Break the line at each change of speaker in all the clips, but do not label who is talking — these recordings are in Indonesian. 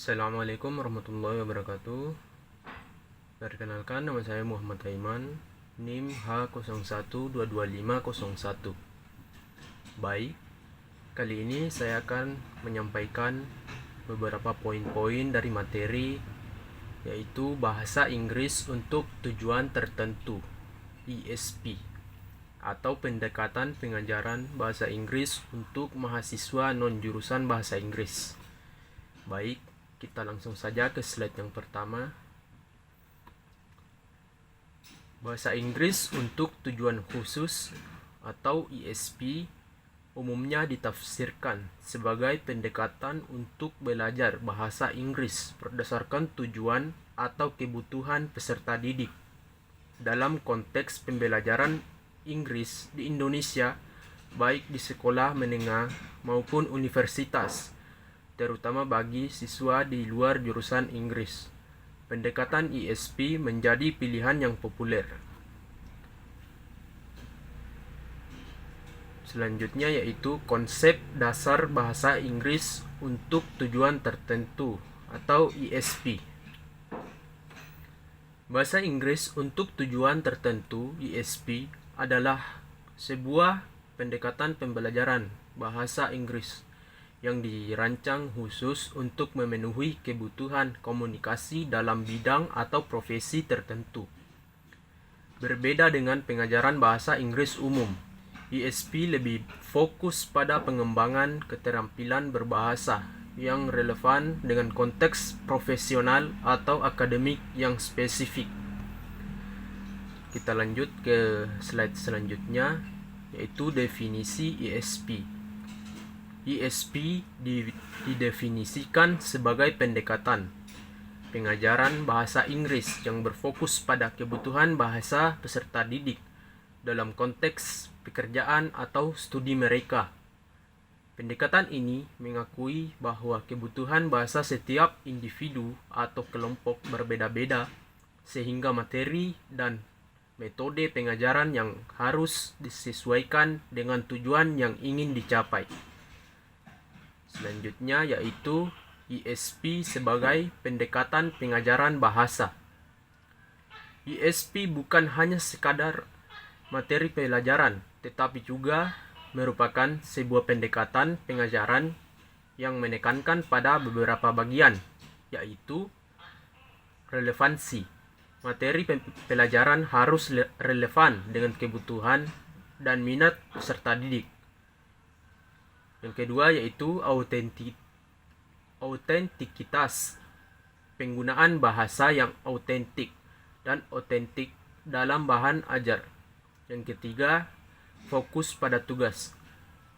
Assalamualaikum warahmatullahi wabarakatuh. Perkenalkan, nama saya Muhammad Aiman, NIM H01225501. Baik, kali ini saya akan menyampaikan beberapa poin-poin dari materi, yaitu bahasa Inggris untuk tujuan tertentu, ESP, atau pendekatan pengajaran bahasa Inggris untuk mahasiswa non-jurusan bahasa Inggris. Baik, kita langsung saja ke slide yang pertama. Bahasa Inggris untuk tujuan khusus atau ESP umumnya ditafsirkan sebagai pendekatan untuk belajar bahasa Inggris berdasarkan tujuan atau kebutuhan peserta didik dalam konteks pembelajaran Inggris di Indonesia, baik di sekolah menengah maupun universitas, terutama bagi siswa di luar jurusan Inggris. Pendekatan ESP menjadi pilihan yang populer. Selanjutnya yaitu konsep dasar bahasa Inggris untuk tujuan tertentu atau ESP. Bahasa Inggris untuk tujuan tertentu (ESP) adalah sebuah pendekatan pembelajaran bahasa Inggris yang dirancang khusus untuk memenuhi kebutuhan komunikasi dalam bidang atau profesi tertentu. Berbeda dengan pengajaran bahasa Inggris umum, ESP lebih fokus pada pengembangan keterampilan berbahasa yang relevan dengan konteks profesional atau akademik yang spesifik. Kita lanjut ke slide selanjutnya, yaitu definisi ESP. ESP didefinisikan sebagai pendekatan pengajaran bahasa Inggris yang berfokus pada kebutuhan bahasa peserta didik dalam konteks pekerjaan atau studi mereka. Pendekatan ini mengakui bahwa kebutuhan bahasa setiap individu atau kelompok berbeda-beda, sehingga materi dan metode pengajaran yang harus disesuaikan dengan tujuan yang ingin dicapai. Selanjutnya yaitu ESP sebagai pendekatan pengajaran bahasa. ESP bukan hanya sekadar materi pelajaran, tetapi juga merupakan sebuah pendekatan pengajaran yang menekankan pada beberapa bagian, yaitu relevansi. Materi pelajaran harus relevan dengan kebutuhan dan minat peserta didik. Yang kedua yaitu autentikitas, penggunaan bahasa yang autentik dan otentik dalam bahan ajar. Yang ketiga, fokus pada tugas.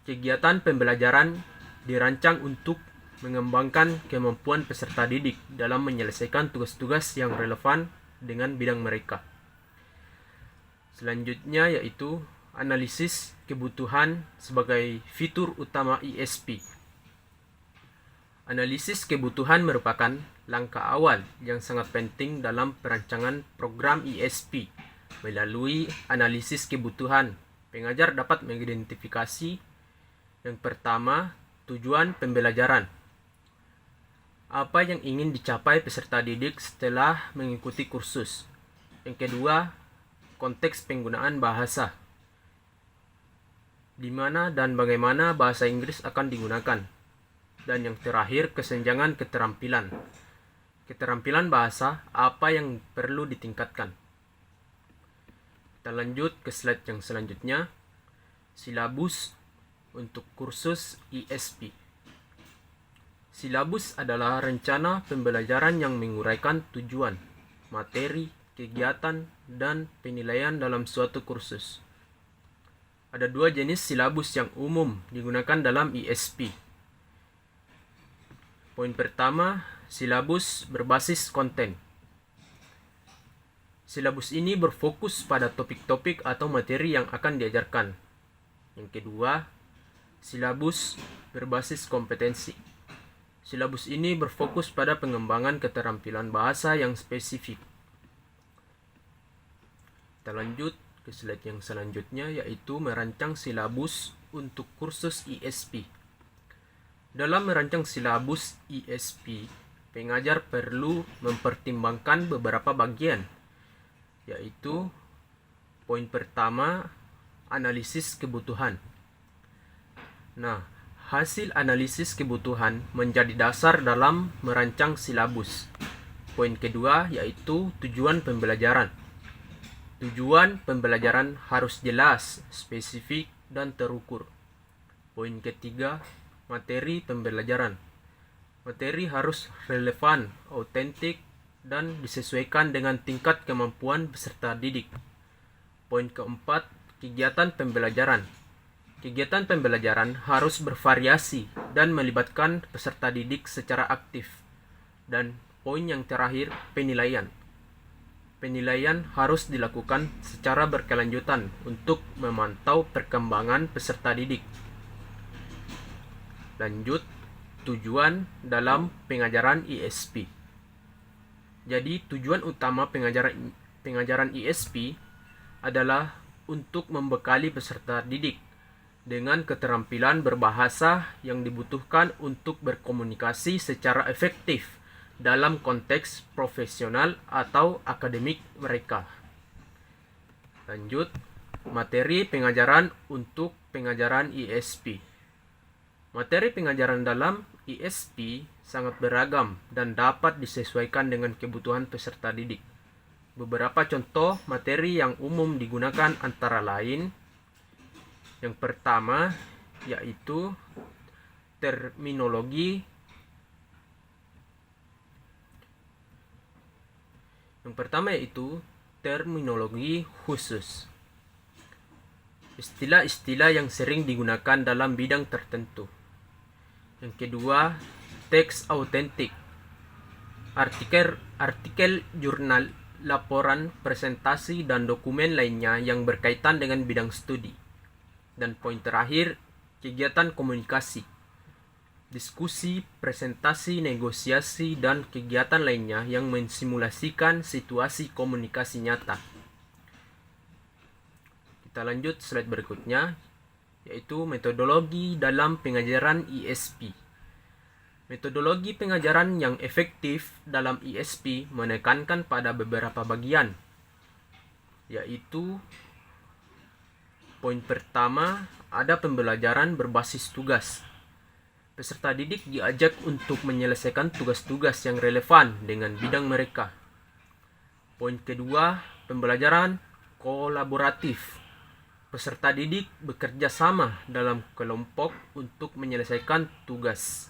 Kegiatan pembelajaran dirancang untuk mengembangkan kemampuan peserta didik dalam menyelesaikan tugas-tugas yang relevan dengan bidang mereka. Selanjutnya yaitu analisis kebutuhan sebagai fitur utama ESP. Analisis kebutuhan merupakan langkah awal yang sangat penting dalam perancangan program ESP. Melalui analisis kebutuhan, pengajar dapat mengidentifikasi yang pertama, tujuan pembelajaran. Apa yang ingin dicapai peserta didik setelah mengikuti kursus. Yang kedua, konteks penggunaan bahasa. Di mana dan bagaimana bahasa Inggris akan digunakan. Dan yang terakhir, kesenjangan keterampilan. Keterampilan bahasa, apa yang perlu ditingkatkan. Kita lanjut ke slide yang selanjutnya. Silabus untuk kursus ESP. Silabus adalah rencana pembelajaran yang menguraikan tujuan, materi, kegiatan, dan penilaian dalam suatu kursus. Ada dua jenis silabus yang umum digunakan dalam ESP. Poin pertama, silabus berbasis konten. Silabus ini berfokus pada topik-topik atau materi yang akan diajarkan. Yang kedua, silabus berbasis kompetensi. Silabus ini berfokus pada pengembangan keterampilan bahasa yang spesifik. Kita lanjut ke slide yang selanjutnya, yaitu merancang silabus untuk kursus ESP. Dalam merancang silabus ESP, pengajar perlu mempertimbangkan beberapa bagian, yaitu poin pertama, analisis kebutuhan. Nah, hasil analisis kebutuhan menjadi dasar dalam merancang silabus. Poin kedua yaitu tujuan pembelajaran. Tujuan pembelajaran harus jelas, spesifik, dan terukur. Poin ketiga, materi pembelajaran. Materi harus relevan, autentik, dan disesuaikan dengan tingkat kemampuan peserta didik. Poin keempat, kegiatan pembelajaran. Kegiatan pembelajaran harus bervariasi dan melibatkan peserta didik secara aktif. Dan poin yang terakhir, penilaian. Penilaian harus dilakukan secara berkelanjutan untuk memantau perkembangan peserta didik. Lanjut, tujuan dalam pengajaran ISP. Jadi, tujuan utama pengajaran ISP adalah untuk membekali peserta didik dengan keterampilan berbahasa yang dibutuhkan untuk berkomunikasi secara efektif dalam konteks profesional atau akademik mereka. Lanjut, materi pengajaran untuk pengajaran ISP. Materi pengajaran dalam ISP sangat beragam dan dapat disesuaikan dengan kebutuhan peserta didik. Beberapa contoh materi yang umum digunakan antara lain, yang pertama yaitu terminologi. Yang pertama yaitu terminologi khusus. Istilah-istilah yang sering digunakan dalam bidang tertentu. Yang kedua, teks autentik. Artikel jurnal, laporan, presentasi, dan dokumen lainnya yang berkaitan dengan bidang studi. Dan poin terakhir, kegiatan komunikasi. Diskusi, presentasi, negosiasi, dan kegiatan lainnya yang mensimulasikan situasi komunikasi nyata. Kita lanjut slide berikutnya, yaitu metodologi dalam pengajaran ISP. Metodologi pengajaran yang efektif dalam ISP menekankan pada beberapa bagian, yaitu poin pertama, ada pembelajaran berbasis tugas. Peserta didik diajak untuk menyelesaikan tugas-tugas yang relevan dengan bidang mereka. Poin kedua, pembelajaran kolaboratif. Peserta didik bekerja sama dalam kelompok untuk menyelesaikan tugas.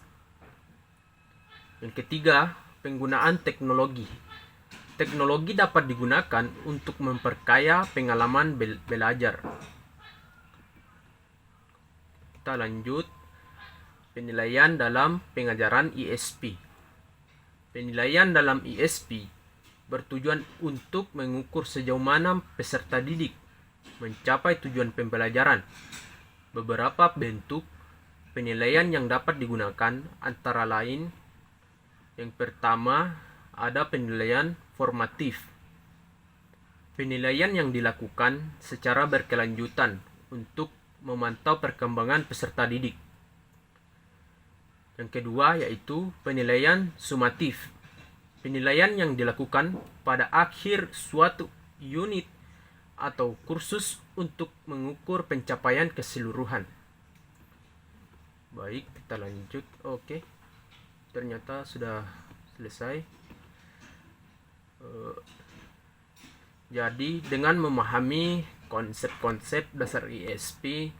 Yang ketiga, penggunaan teknologi. Teknologi dapat digunakan untuk memperkaya pengalaman belajar. Kita lanjut, penilaian dalam pengajaran ISP. Penilaian dalam ISP bertujuan untuk mengukur sejauh mana peserta didik mencapai tujuan pembelajaran. Beberapa bentuk penilaian yang dapat digunakan antara lain, yang pertama, ada penilaian formatif. Penilaian yang dilakukan secara berkelanjutan untuk memantau perkembangan peserta didik. Yang kedua yaitu penilaian sumatif. Penilaian yang dilakukan pada akhir suatu unit atau kursus untuk mengukur pencapaian keseluruhan. Baik, kita lanjut. Oke. Ternyata sudah selesai. Jadi dengan memahami konsep-konsep dasar ISP,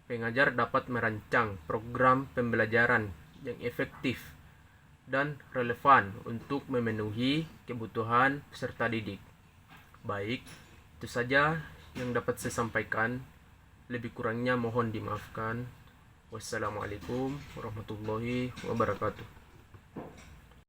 pengajar dapat merancang program pembelajaran yang efektif dan relevan untuk memenuhi kebutuhan peserta didik. Baik, itu saja yang dapat saya sampaikan. Lebih kurangnya mohon dimaafkan. Wassalamualaikum warahmatullahi wabarakatuh.